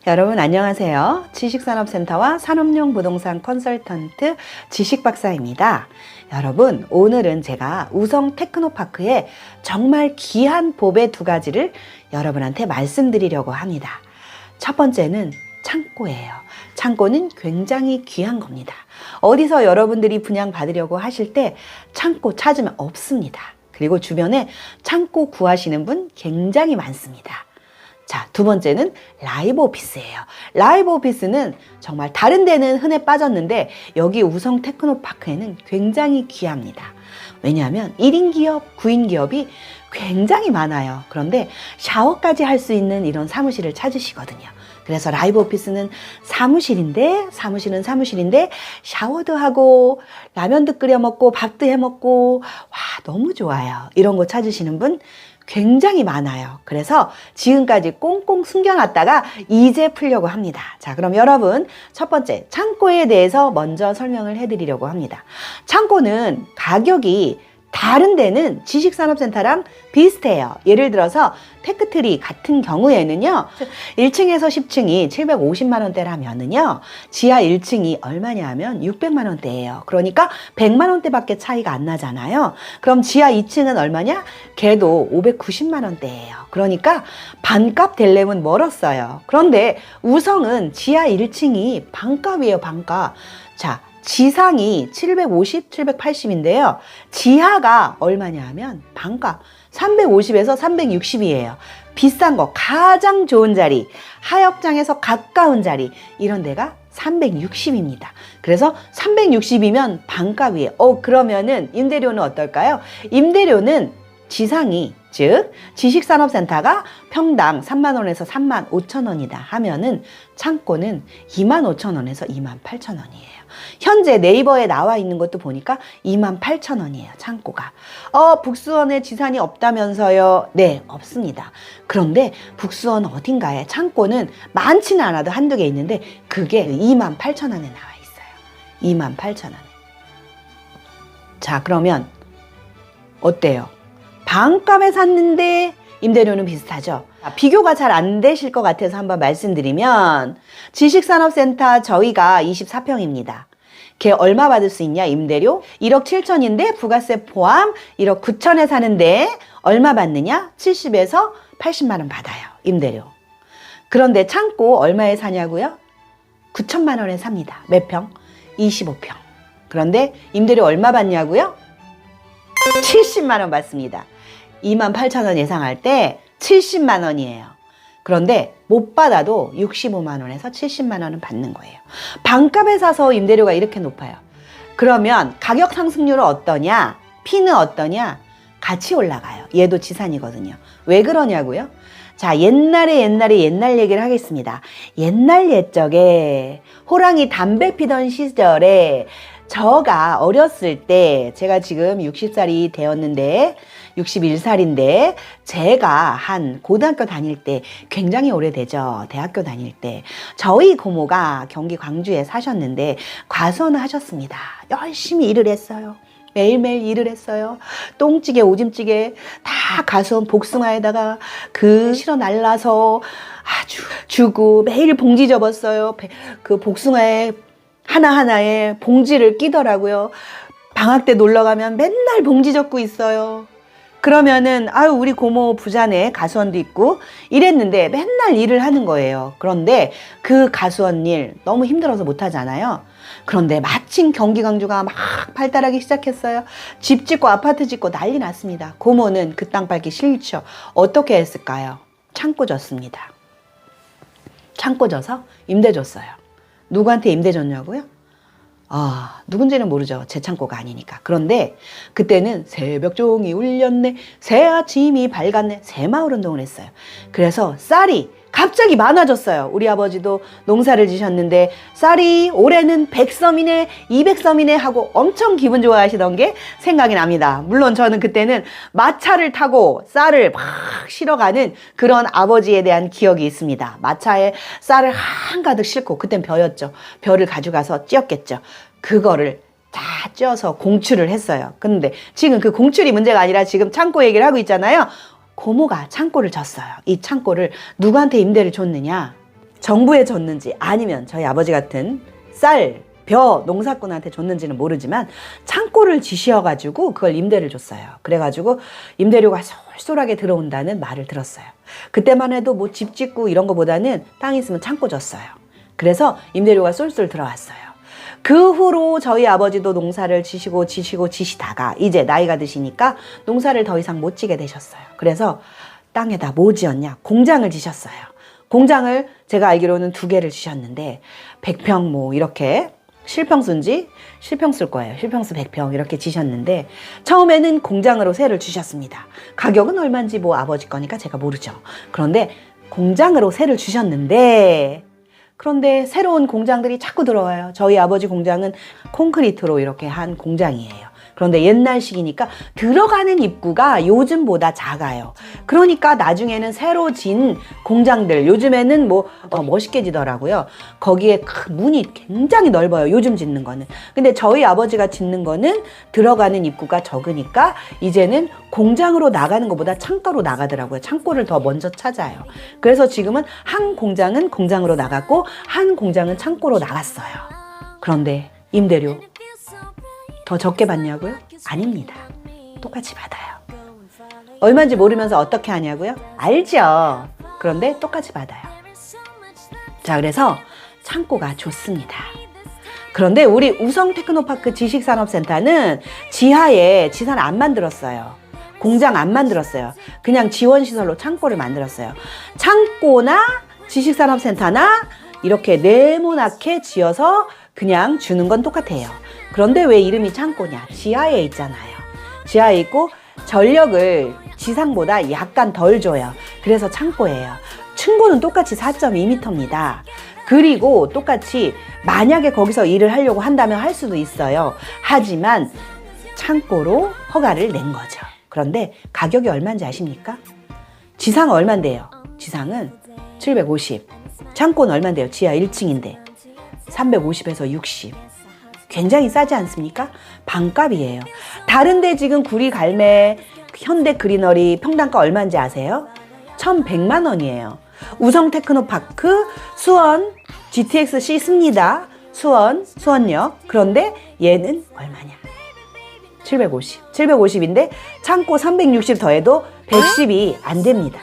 여러분 안녕하세요. 지식산업센터와 산업용 부동산 컨설턴트 지식박사입니다. 여러분 오늘은 제가 우성 테크노파크의 정말 귀한 보배 두 가지를 여러분한테 말씀드리려고 합니다. 첫 번째는 창고예요. 창고는 굉장히 귀한 겁니다. 어디서 여러분들이 분양받으려고 하실 때 창고 찾으면 없습니다. 그리고 주변에 창고 구하시는 분 굉장히 많습니다. 자, 두 번째는 라이브 오피스예요. 라이브 오피스는 정말 다른 데는 흔해 빠졌는데 여기 우성 테크노파크에는 굉장히 귀합니다. 왜냐하면 1인 기업, 9인 기업이 굉장히 많아요. 그런데 샤워까지 할 수 있는 이런 사무실을 찾으시거든요. 그래서 라이브 오피스는 사무실인데 샤워도 하고 라면도 끓여 먹고 밥도 해 먹고 와 너무 좋아요. 이런 거 찾으시는 분 굉장히 많아요. 그래서 지금까지 꽁꽁 숨겨놨다가 이제 풀려고 합니다. 자, 그럼 여러분 첫 번째 창고에 대해서 먼저 설명을 해드리려고 합니다. 창고는 가격이 다른 데는 지식산업센터랑 비슷해요. 예를 들어서 테크트리 같은 경우에는요 1층에서 10층이 750만 원대라면은요 지하 1층이 얼마냐 하면 600만 원대예요. 그러니까 100만 원대밖에 차이가 안 나잖아요. 그럼 지하 2층은 얼마냐? 걔도 590만 원대예요. 그러니까 반값 되려면 멀었어요. 그런데 우성은 지하 1층이 반값이에요. 반값. 자, 지상이 750, 780인데요. 지하가 얼마냐 하면 반값 350에서 360이에요. 비싼 거, 가장 좋은 자리, 하역장에서 가까운 자리 이런 데가 360입니다. 그래서 360이면 반값이에요. 그러면은 임대료는 어떨까요? 임대료는 지상이 즉 지식산업센터가 평당 3만 원에서 3만 5천 원이다 하면은 창고는 2만 5천 원에서 2만 8천 원이에요. 현재 네이버에 나와 있는 것도 보니까 2만 8천 원이에요. 창고가. 북수원에 지산이 없다면서요? 네, 없습니다. 그런데 북수원 어딘가에 창고는 많지는 않아도 한두 개 있는데 그게 2만 8천 원에 나와 있어요. 2만 8천 원에. 자, 그러면 어때요? 반값에 샀는데 임대료는 비슷하죠. 비교가 잘 안 되실 것 같아서 한번 말씀드리면 지식산업센터 저희가 24평입니다. 걔 얼마 받을 수 있냐 임대료? 1억 7천인데 부가세 포함 1억 9천에 사는데 얼마 받느냐? 70에서 80만 원 받아요. 임대료. 그런데 창고 얼마에 사냐고요? 9천만 원에 삽니다. 몇 평? 25평. 그런데 임대료 얼마 받냐고요? 70만 원 받습니다. 2만 8천 원 예상할 때 70만 원이에요. 그런데 못 받아도 65만 원에서 70만 원은 받는 거예요. 반값에 사서 임대료가 이렇게 높아요. 그러면 가격 상승률은 어떠냐? P는 어떠냐? 같이 올라가요. 얘도 지산이거든요. 왜 그러냐고요? 자, 옛날 얘기를 하겠습니다. 옛날 옛적에 호랑이 담배 피던 시절에 저가 어렸을 때 제가 지금 60살이 되었는데 61살인데 제가 한 고등학교 다닐 때 굉장히 오래되죠. 대학교 다닐 때 저희 고모가 경기 광주에 사셨는데 과수원을 하셨습니다. 열심히 일을 했어요. 매일매일 일을 했어요. 똥찌개, 오줌찌개 다 가수원 복숭아에다가 실어 날라서 아주 주고 매일 봉지 접었어요. 그 복숭아에 하나하나에 봉지를 끼더라고요. 방학 때 놀러 가면 맨날 봉지 접고 있어요. 그러면은 아유 우리 고모 부자네 가수원도 있고 이랬는데 맨날 일을 하는 거예요. 그런데 그 가수원 일 너무 힘들어서 못 하잖아요. 그런데 마침 경기 광주가 막 발달하기 시작했어요. 집 짓고 아파트 짓고 난리 났습니다. 고모는 그 땅 밟기 싫죠. 어떻게 했을까요? 창고 줬습니다. 창고 줘서 임대 줬어요. 누구한테 임대 줬냐고요? 누군지는 모르죠. 제 창고가 아니니까. 그런데 그때는 새벽 종이 울렸네, 새 아침이 밝았네, 새마을 운동을 했어요. 그래서 쌀이 갑자기 많아졌어요. 우리 아버지도 농사를 지셨는데 쌀이 올해는 100섬이네 200섬이네 하고 엄청 기분 좋아하시던 게 생각이 납니다. 물론 저는 그때는 마차를 타고 쌀을 막 실어가는 그런 아버지에 대한 기억이 있습니다. 마차에 쌀을 한가득 싣고, 그땐 벼였죠. 벼를 가져가서 찧었겠죠. 그거를 다 쪄서 공출을 했어요. 근데 지금 그 공출이 문제가 아니라 지금 창고 얘기를 하고 있잖아요. 고모가 창고를 줬어요. 이 창고를 누구한테 임대를 줬느냐? 정부에 줬는지 아니면 저희 아버지 같은 쌀, 벼 농사꾼한테 줬는지는 모르지만 창고를 지시어가지고 그걸 임대를 줬어요. 그래가지고 임대료가 쏠쏠하게 들어온다는 말을 들었어요. 그때만 해도 뭐 집 짓고 이런 거보다는 땅 있으면 창고 줬어요. 그래서 임대료가 쏠쏠 들어왔어요. 그 후로 저희 아버지도 농사를 지시다가 이제 나이가 드시니까 농사를 더 이상 못 지게 되셨어요. 그래서 땅에다 뭐 지었냐? 공장을 지셨어요. 공장을 제가 알기로는 2개를 지셨는데 100평 뭐 이렇게 실평수인지 실평수일 거예요. 실평수 100평 이렇게 지셨는데 처음에는 공장으로 세를 주셨습니다. 가격은 얼마인지 뭐 아버지 거니까 제가 모르죠. 그런데 공장으로 세를 주셨는데 그런데 새로운 공장들이 자꾸 들어와요. 저희 아버지 공장은 콘크리트로 이렇게 한 공장이에요. 그런데 옛날식이니까 들어가는 입구가 요즘보다 작아요. 그러니까 나중에는 새로 진 공장들, 요즘에는 뭐 더 멋있게 지더라고요. 거기에 문이 굉장히 넓어요. 요즘 짓는 거는. 근데 저희 아버지가 짓는 거는 들어가는 입구가 적으니까 이제는 공장으로 나가는 것보다 창고로 나가더라고요. 창고를 더 먼저 찾아요. 그래서 지금은 한 공장은 공장으로 나갔고 한 공장은 창고로 나갔어요. 그런데 임대료 더 적게 받냐고요? 아닙니다. 똑같이 받아요. 얼마인지 모르면서 어떻게 하냐고요? 알죠. 그런데 똑같이 받아요. 자, 그래서 창고가 좋습니다. 그런데 우리 우성테크노파크 지식산업센터는 지하에 지산을 안 만들었어요. 공장 안 만들었어요. 그냥 지원시설로 창고를 만들었어요. 창고나 지식산업센터나 이렇게 네모나게 지어서 그냥 주는 건 똑같아요. 그런데 왜 이름이 창고냐? 지하에 있잖아요. 지하에 있고 전력을 지상보다 약간 덜 줘요. 그래서 창고예요. 층고는 똑같이 4.2m입니다. 그리고 똑같이 만약에 거기서 일을 하려고 한다면 할 수도 있어요. 하지만 창고로 허가를 낸 거죠. 그런데 가격이 얼마인지 아십니까? 지상은 얼마인데요? 지상은 750. 창고는 얼마인데요? 지하 1층인데 350에서 60. 굉장히 싸지 않습니까? 반값이에요. 다른데 지금 구리 갈매, 현대 그리너리 평당가 얼마인지 아세요? 1,100만 원이에요. 우성테크노파크 수원 GTX-C 씁니다. 수원역. 그런데 얘는 얼마냐? 750. 750인데 창고 360 더해도 110이 안 됩니다.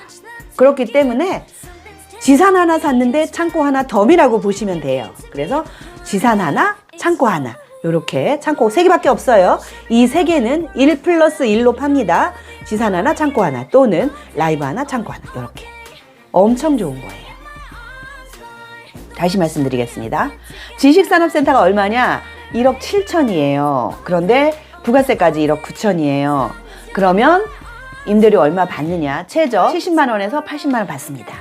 그렇기 때문에 지산 하나 샀는데 창고 하나 덤이라고 보시면 돼요. 그래서 지산 하나, 창고 하나. 요렇게 창고 3개밖에 없어요. 이 3개는 1+1로 팝니다. 지산 하나, 창고 하나 또는 라이브 하나, 창고 하나. 요렇게. 엄청 좋은 거예요. 다시 말씀드리겠습니다. 지식산업센터가 얼마냐? 1억 7천이에요. 그런데 부가세까지 1억 9천이에요. 그러면 임대료 얼마 받느냐? 최저 70만 원에서 80만 원 받습니다.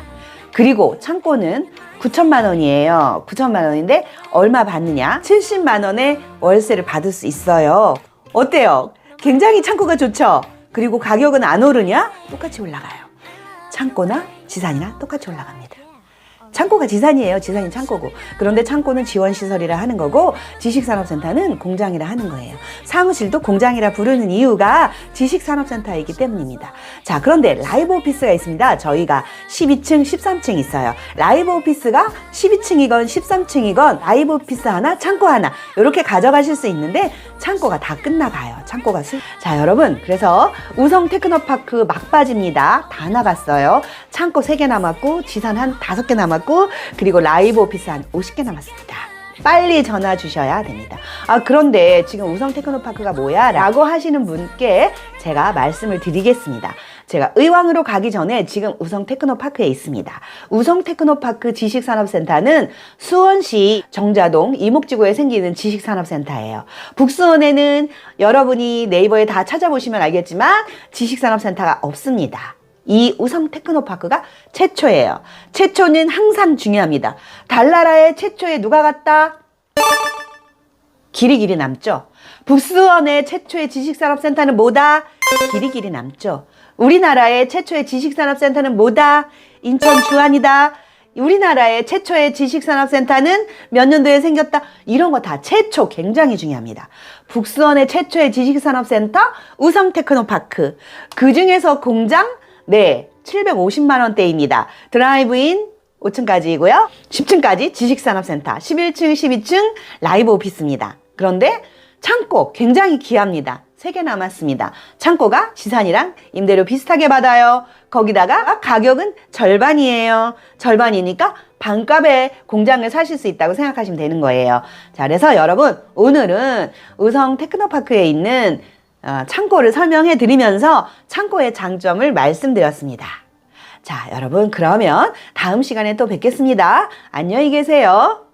그리고 창고는 9천만 원이에요. 9천만 원인데 얼마 받느냐? 70만 원의 월세를 받을 수 있어요. 어때요? 굉장히 창고가 좋죠? 그리고 가격은 안 오르냐? 똑같이 올라가요. 창고나 지산이나 똑같이 올라갑니다. 창고가 지산이에요. 지산이 창고고. 그런데 창고는 지원시설이라 하는 거고 지식산업센터는 공장이라 하는 거예요. 사무실도 공장이라 부르는 이유가 지식산업센터이기 때문입니다. 자, 그런데 라이브 오피스가 있습니다. 저희가 12층, 13층 있어요. 라이브 오피스가 12층이건 13층이건 라이브 오피스 하나, 창고 하나 이렇게 가져가실 수 있는데 창고가 다 끝나가요. 창고가 자, 여러분, 그래서 우성테크노파크 막바지입니다. 다 나갔어요. 창고 3개 남았고 지산 한 5개 남았고 그리고 라이브 오피스 한 50개 남았습니다. 빨리 전화 주셔야 됩니다. 아, 그런데 지금 우성테크노파크가 뭐야? 라고 하시는 분께 제가 말씀을 드리겠습니다. 제가 의왕으로 가기 전에 지금 우성테크노파크에 있습니다. 우성테크노파크 지식산업센터는 수원시 정자동 이목지구에 생기는 지식산업센터예요. 북수원에는 여러분이 네이버에 다 찾아보시면 알겠지만 지식산업센터가 없습니다. 이 우성테크노파크가 최초예요. 최초는 항상 중요합니다. 달나라의 최초에 누가 갔다? 길이 남죠. 북수원의 최초의 지식산업센터는 뭐다? 길이 남죠. 우리나라의 최초의 지식산업센터는 뭐다? 인천 주안이다. 우리나라의 최초의 지식산업센터는 몇 년도에 생겼다? 이런 거 다 최초 굉장히 중요합니다. 북수원의 최초의 지식산업센터 우성테크노파크. 그 중에서 공장 네, 750만 원대입니다. 드라이브인 5층까지이고요. 10층까지 지식산업센터, 11층, 12층 라이브 오피스입니다. 그런데 창고 굉장히 귀합니다. 3개 남았습니다. 창고가 지산이랑 임대료 비슷하게 받아요. 거기다가 가격은 절반이에요. 절반이니까 반값에 공장을 사실 수 있다고 생각하시면 되는 거예요. 자, 그래서 여러분 오늘은 의성 테크노파크에 있는 창고를 설명해 드리면서 창고의 장점을 말씀드렸습니다. 자, 여러분 그러면 다음 시간에 또 뵙겠습니다. 안녕히 계세요.